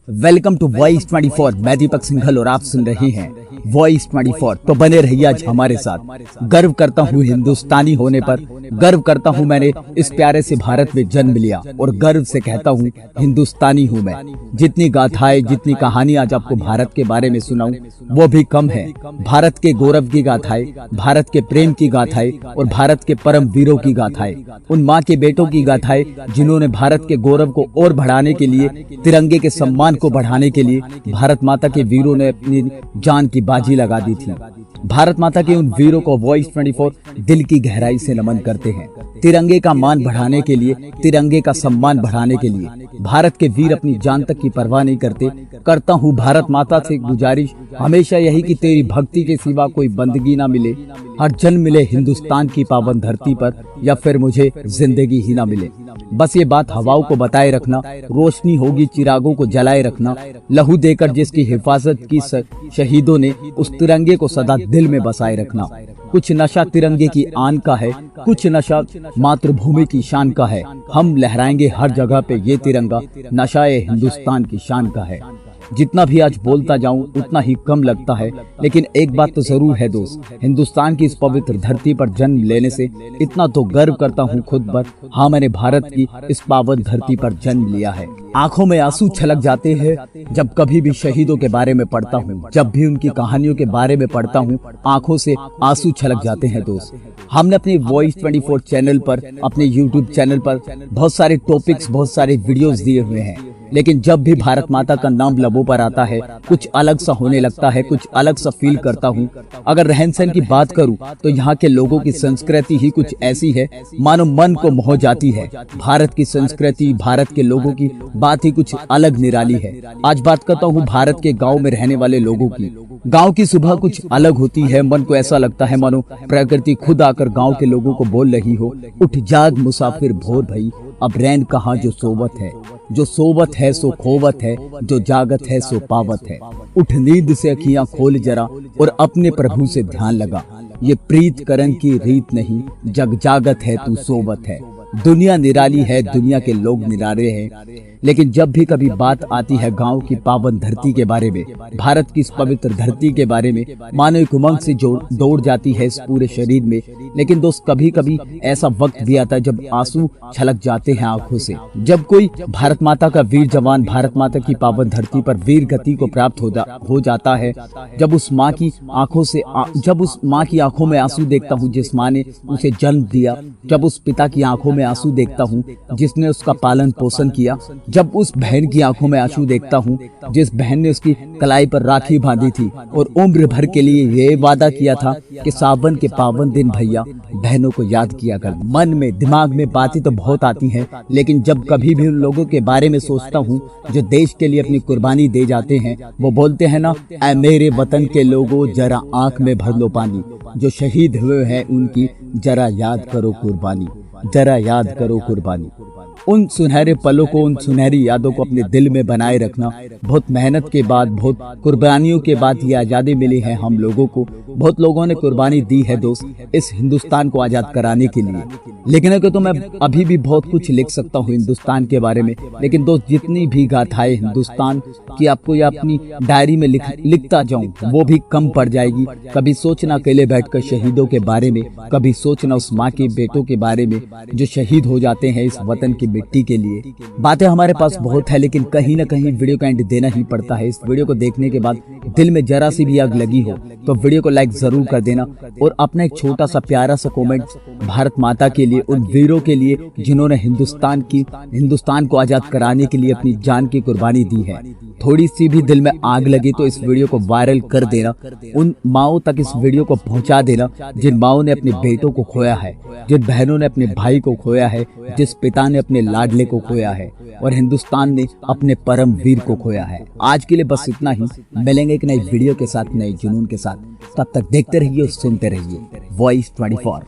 Welcome to voice 24। मैं दीपक सिंघल और आप सुन रहे हैं वॉइस 24। तो बने रहिए आज हमारे साथ। गर्व करता हूँ हिंदुस्तानी होने पर, गर्व करता हूँ मैंने इस प्यारे से भारत में जन्म लिया और गर्व से कहता हूँ हिंदुस्तानी हूँ मैं। जितनी गाथाएं, जितनी कहानी आज आपको भारत के बारे में सुनाऊं वो भी कम है। भारत के गौरव की गाथाएं, भारत के प्रेम की गाथाएं और भारत के परम वीरों की गाथाएं, उन माँ के बेटों की गाथाएं जिन्होंने भारत के गौरव को और बढ़ाने के लिए, तिरंगे के सम्मान को बढ़ाने के लिए भारत माता के वीरों ने अपनी जान की बाजी लगा दी थी। भारत माता के उन वीरों को वॉइस 24 दिल की गहराई से नमन करते हैं। तिरंगे का मान बढ़ाने के लिए, तिरंगे का सम्मान बढ़ाने के लिए भारत के वीर अपनी जान तक की परवाह नहीं करते। करता हूँ भारत माता से गुजारिश हमेशा यही कि तेरी भक्ति के सिवा कोई बंदगी ना मिले, हर जन्म मिले हिंदुस्तान की पावन धरती पर, या फिर मुझे जिंदगी ही ना मिले। बस ये बात हवाओं को बताए रखना, रोशनी होगी चिरागों को जलाए रखना। लहू देकर जिसकी हिफाजत की शहीदों ने, उस तिरंगे को सदा दिल में बसाए रखना। कुछ नशा तिरंगे की आन का है, कुछ नशा मातृभूमि की शान का है। हम लहराएंगे हर जगह पे ये तिरंगा, नशाए हिंदुस्तान की शान का है। जितना भी आज बोलता जाऊं उतना ही कम लगता है, लेकिन एक बात तो जरूर है दोस्त, हिंदुस्तान की इस पवित्र धरती पर जन्म लेने से इतना तो गर्व करता हूं खुद पर। हाँ, मैंने भारत की इस पावन धरती पर जन्म लिया है। आंखों में आंसू छलक जाते हैं जब कभी भी शहीदों के बारे में पढ़ता हूँ, जब भी उनकी कहानियों के बारे में पढ़ता हूँ, आंखों से आंसू छलक जाते हैं दोस्त। हमने अपने वॉइस 24 चैनल पर, अपने यूट्यूब चैनल पर बहुत सारे टॉपिक्स, बहुत सारे वीडियोस दिए हुए हैं, लेकिन जब भी भारत माता का नाम लबों पर आता है कुछ अलग सा होने लगता है, कुछ अलग सा फील करता हूँ। अगर रहन सहन की बात करूँ तो यहाँ के लोगों की संस्कृति ही कुछ ऐसी है मानो मन को मोह जाती है। भारत की संस्कृति, भारत के लोगों की बात ही कुछ अलग निराली है। आज बात करता हूँ भारत के गाँव में रहने वाले लोगों की। गांव की सुबह कुछ अलग होती है, मन को ऐसा लगता है मानो प्रकृति खुद आकर गांव के लोगों को बोल रही हो, उठ जाग मुसाफिर भोर भई, अब रैन कहाँ जो सोवत है, जो सोवत है सो खोवत है, जो जागत है सो पावत है। उठ नींद से अखियां खोल जरा और अपने प्रभु से ध्यान लगा, ये प्रीत करन की रीत नहीं, जग जागत है तू सोवत है। दुनिया निराली है, दुनिया के लोग निराले हैं, लेकिन जब भी कभी बात आती है गांव की पावन धरती के बारे में, भारत की इस पवित्र धरती के बारे में, मानो एक उमंग से दौड़ जाती है इस पूरे शरीर में। लेकिन दोस्त, कभी कभी ऐसा वक्त भी आता है जब आंसू छलक जाते हैं आंखों से। जब कोई भारत माता का वीर जवान भारत माता की पावन धरती पर वीर गति को प्राप्त हो जाता है, जब उस माँ की आंखों में आंसू देखता हूँ जिस माँ ने उसे जन्म दिया, जब उस पिता की आंखों में आंसू देखता हूँ जिसने उसका पालन पोषण किया, जब उस बहन की आंखों में आंसू देखता हूँ जिस बहन ने उसकी कलाई पर राखी बांधी थी और उम्र भर के लिए ये वादा किया था कि सावन के पावन दिन भैया बहनों को याद किया कर। मन में, दिमाग में बातें तो बहुत आती हैं, लेकिन जब कभी भी उन लोगों के बारे में सोचता हूँ जो देश के लिए अपनी कुर्बानी दे जाते हैं, वो बोलते हैं ना, ऐ मेरे वतन के लोगों जरा आंख में भर लो पानी, जो शहीद हुए हैं उनकी जरा याद करो कुर्बानी, जरा याद करो कुर्बानी। उन सुनहरे पलों को, उन सुनहरी यादों को अपने दिल में बनाए रखना। बहुत मेहनत के बाद, बहुत कुर्बानियों के बाद ये आज़ादी मिली है हम लोगों को। बहुत लोगों ने कुर्बानी दी है दोस्त इस हिंदुस्तान को आज़ाद कराने के लिए। लेकिन अगर तो मैं अभी भी बहुत कुछ लिख सकता हूँ हिंदुस्तान के बारे में, लेकिन दोस्त जितनी भी गाथाएं हिंदुस्तान की आपको या अपनी डायरी में लिखता जाऊँ वो भी कम पड़ जाएगी। कभी सोचना अकेले बैठकर शहीदों के बारे में, कभी सोचना उस माँ के बेटों के बारे में जो शहीद हो जाते हैं इस वतन की मिट्टी के लिए। बातें हमारे पास बहुत है, लेकिन कहीं ना कहीं वीडियो का एंड देना ही पड़ता है। इस वीडियो को देखने के बाद दिल में जरा सी भी आग लगी हो तो वीडियो को लाइक जरूर कर देना और अपना एक छोटा सा प्यारा सा कमेंट भारत माता के लिए, उन वीरों के लिए जिन्होंने हिंदुस्तान को आजाद कराने के लिए अपनी जान की कुर्बानी दी है। थोड़ी सी भी दिल में आग लगी तो इस वीडियो को वायरल कर देना, उन माओं तक इस वीडियो को पहुंचा देना जिन माओं ने अपने बेटों को खोया है, जिन बहनों ने अपने भाई को खोया है, जिस पिता ने अपने लाडले को खोया है और हिंदुस्तान ने अपने परम वीर को खोया है। आज के लिए बस इतना ही। मिलेंगे एक नई वीडियो के साथ, नए जुनून के साथ। तब तक देखते रहिए और सुनते रहिए वॉइस 24।